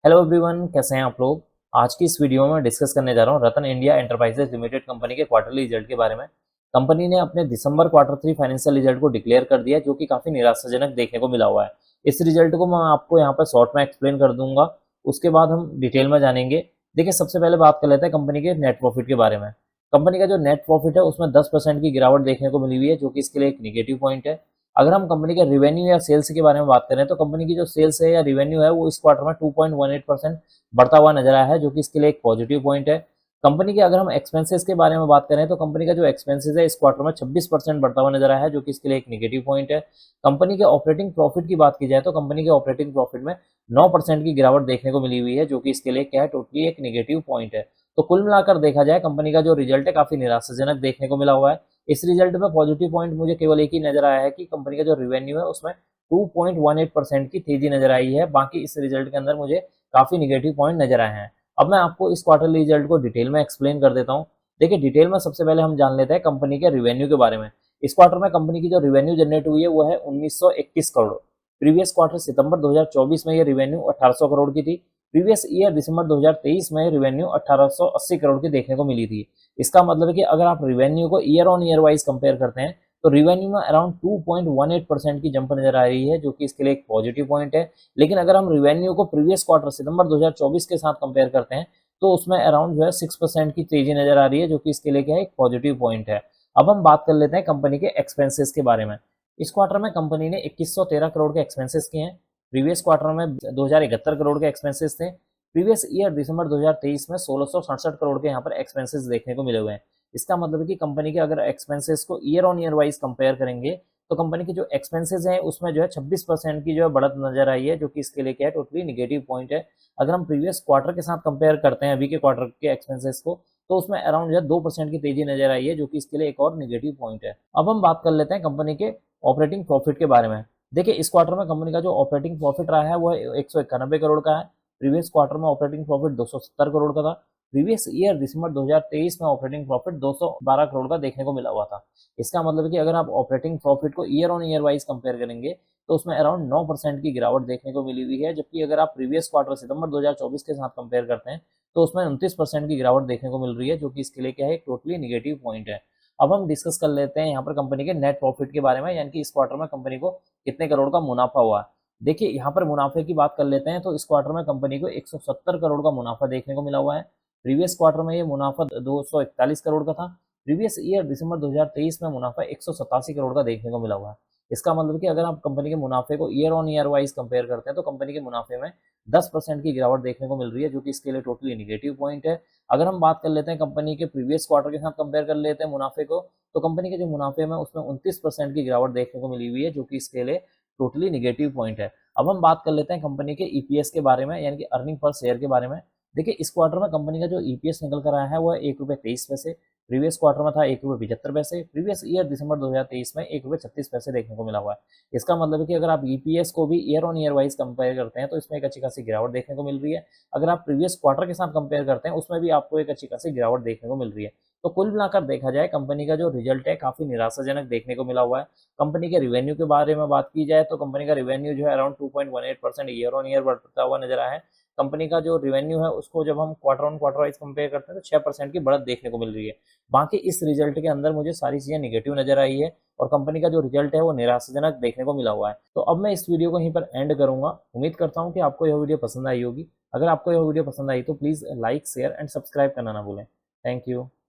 Hello everyone, कैसे हैं आप लोग। आज की इस वीडियो में डिस्कस करने जा रहा हूं रतन इंडिया एंटरप्राइजेज लिमिटेड कंपनी के क्वार्टरली रिजल्ट के बारे में। कंपनी ने अपने दिसंबर क्वार्टर 3 फाइनेंशियल रिजल्ट को डिक्लेयर कर दिया, जो कि काफी निराशाजनक देखने को मिला हुआ है। इस रिजल्ट को मैं आपको यहाँ पर शॉर्ट में एक्सप्लेन कर दूंगा, उसके बाद हम डिटेल में जानेंगे। देखिए, सबसे पहले बात कर लेते हैं कंपनी के नेट प्रॉफिट के बारे में। कंपनी का जो नेट प्रॉफिट है उसमें 10% की गिरावट देखने को मिली हुई है, जो कि इसके लिए एक निगेटिव पॉइंट है। अगर हम कंपनी के रिवेन्यू या सेल्स के बारे में बात करें तो कंपनी की जो सेल्स है या रिवेन्यू है वो इस क्वार्टर में 2.18% बढ़ता हुआ नजर आया है, जो कि इसके लिए एक पॉजिटिव पॉइंट है। कंपनी के अगर हम एक्सपेंसेस के बारे में बात करें तो कंपनी का जो एक्सपेंसेस है इस क्वार्टर में 26% बढ़ता हुआ नजर आया है, जो कि इसके लिए एक नेगेटिव पॉइंट है। कंपनी के ऑपरेटिंग प्रॉफिट की बात की जाए तो कंपनी के ऑपरेटिंग प्रॉफिट में 9% की गिरावट देखने को मिली हुई है, जो कि इसके लिए क्या है, टोटली एक नेगेटिव पॉइंट है। तो कुल मिलाकर देखा जाए कंपनी का जो रिजल्ट है काफी निराशाजनक देखने को मिला हुआ है। इस रिजल्ट में पॉजिटिव पॉइंट मुझे केवल एक ही नजर आया है कि कंपनी का जो रिवेन्यू है उसमें 2.18% की तेजी नजर आई है। बाकी इस रिजल्ट के अंदर मुझे काफी निगेटिव पॉइंट नजर आए हैं। अब मैं आपको इस क्वार्टरली रिजल्ट को डिटेल में एक्सप्लेन कर देता हूँ। देखिए, डिटेल में सबसे पहले हम जान लेते हैं कंपनी के रिवेन्यू के बारे में। इस क्वार्टर में कंपनी की जो रिवेन्यू जनरेट हुई है वो है 1921 करोड़। प्रीवियस क्वार्टर सितंबर 2024 में ये रिवेन्यू 1800 करोड़ की थी। प्रीवियस ईयर दिसंबर 2023 में रिवेन्यू 1880 करोड़ की देखने को मिली थी। इसका मतलब है कि अगर आप रिवेन्यू को year on year wise compare करते हैं तो रिवेन्यू में अराउंड 2.18% की जंप नजर आ रही है, जो कि इसके लिए एक पॉजिटिव पॉइंट है। लेकिन अगर हम रिवेन्यू को प्रीवियस क्वार्टर सितंबर 2024 के साथ कंपेयर करते हैं तो उसमें अराउंड जो है 6% की तेजी नजर आ रही है, जो कि इसके लिए क्या है, एक पॉजिटिव पॉइंट है। अब हम बात कर लेते हैं कंपनी के एक्सपेंसेस के बारे में। इस क्वार्टर में कंपनी ने 2113 करोड़ के एक्सपेंसेस किए हैं। प्रीवियस क्वार्टर में 2071 करोड़ के एक्सपेंसेस थे। प्रीवियस ईयर दिसंबर 2023 में 1667 करोड़ के यहाँ पर एक्सपेंसेस देखने को मिले हुए हैं। इसका मतलब है कि कंपनी के अगर एक्सपेंसेस को year on year wise compare करेंगे तो कंपनी की जो एक्सपेंसेस हैं उसमें जो है 26% की जो है बढ़त नजर आई है, जो कि इसके लिए क्या है, टोटली निगेटिव पॉइंट है। अगर हम प्रीवियस क्वार्टर के साथ कंपेयर करते हैं अभी के क्वार्टर के एक्सपेंसेस को तो उसमें अराउंड जो है 2% की तेजी नजर आई है, जो कि इसके लिए एक और निगेटिव पॉइंट है। अब हम बात कर लेते हैं कंपनी के ऑपरेटिंग प्रॉफिट के बारे में। देखिए, इस क्वार्टर में कंपनी का जो ऑपरेटिंग प्रॉफिट रहा है वो 191 करोड़ का है। प्रीवियस क्वार्टर में ऑपरेटिंग प्रॉफिट 270 करोड़ का था। प्रीवियस ईयर दिसंबर 2023 में ऑपरेटिंग प्रॉफिट 212 करोड़ का देखने को मिला हुआ था। इसका मतलब है कि अगर आप ऑपरेटिंग प्रॉफिट को year on year wise compare करेंगे तो उसमें अराउंड 9% की गिरावट देखने को मिली हुई है, जबकि अगर आप प्रीवियस क्वार्टर सितंबर 2024 के साथ कंपेयर करते हैं तो उसमें 29% की गिरावट देखने को मिल रही है, जो कि इसके लिए क्या है, एक टोटली निगेटिव पॉइंट है। अब हम डिस्कस कर लेते हैं यहाँ पर कंपनी के नेट प्रॉफिट के बारे में, यानी कि इस क्वार्टर में कंपनी को कितने करोड़ का मुनाफा हुआ है। देखिए, यहाँ पर मुनाफे की बात कर लेते हैं तो इस क्वार्टर में कंपनी को 170 करोड़ का मुनाफा देखने को मिला हुआ है। प्रीवियस क्वार्टर में ये मुनाफा 241 करोड़ का था। प्रीवियस ईयर दिसंबर 2023 में मुनाफा 187 करोड़ का देखने को मिला हुआ है। इसका मतलब है कि अगर आप कंपनी के मुनाफे को year on year wise compare करते हैं तो कंपनी के मुनाफे में 10% की गिरावट देखने को मिल रही है, जो कि इसके लिए टोटली निगेटिव पॉइंट है। अगर हम बात कर लेते हैं कंपनी के प्रीवियस क्वार्टर के साथ कंपेयर कर लेते हैं मुनाफे को, तो कंपनी के जो मुनाफे में उसमें 29% की गिरावट देखने को मिली हुई है, जो कि इसके लिए टोटली निगेटिव पॉइंट है। अब हम बात कर लेते हैं कंपनी के ईपीएस के बारे में, यानी कि अर्निंग पर शेयर के बारे में। देखिए, इस क्वार्टर में कंपनी का जो ईपीएस निकल कर आया है वो है ₹1.23। प्रीवियस क्वार्टर में था ₹1.75। प्रीवियस ईयर दिसंबर 2023 में ₹1.36 देखने को मिला हुआ है। इसका मतलब है कि अगर आप ईपीएस को भी year on year wise compare करते हैं तो इसमें एक अच्छी खासी गिरावट देखने को मिल रही है। अगर आप प्रीवियस क्वार्टर के साथ कंपेयर करते हैं उसमें भी आपको एक अच्छी खासी गिरावट देखने को मिल रही है। तो कुल मिलाकर देखा जाए कंपनी का जो रिजल्ट है काफी निराशाजनक देखने को मिला हुआ है। कंपनी के रिवेन्यू के बारे में बात की जाए तो कंपनी का रिवेन्यू जो है अराउंड 2.18% ईयर ऑन ईयर बढ़ता हुआ नजर आया है। कंपनी का जो रिवेन्यू है उसको जब हम quarter on quarter wise compare करते हैं तो 6% की बढ़त देखने को मिल रही है। बाकी इस रिजल्ट के अंदर मुझे सारी चीजें निगेटिव नजर आई है और कंपनी का जो रिजल्ट है वो निराशाजनक देखने को मिला हुआ है। तो अब मैं इस वीडियो को यहीं पर एंड करूंगा। उम्मीद करता हूँ कि आपको यह वीडियो पसंद आई होगी। अगर आपको यह वीडियो पसंद आई तो please like, share and subscribe करना ना भूलें। Thank you.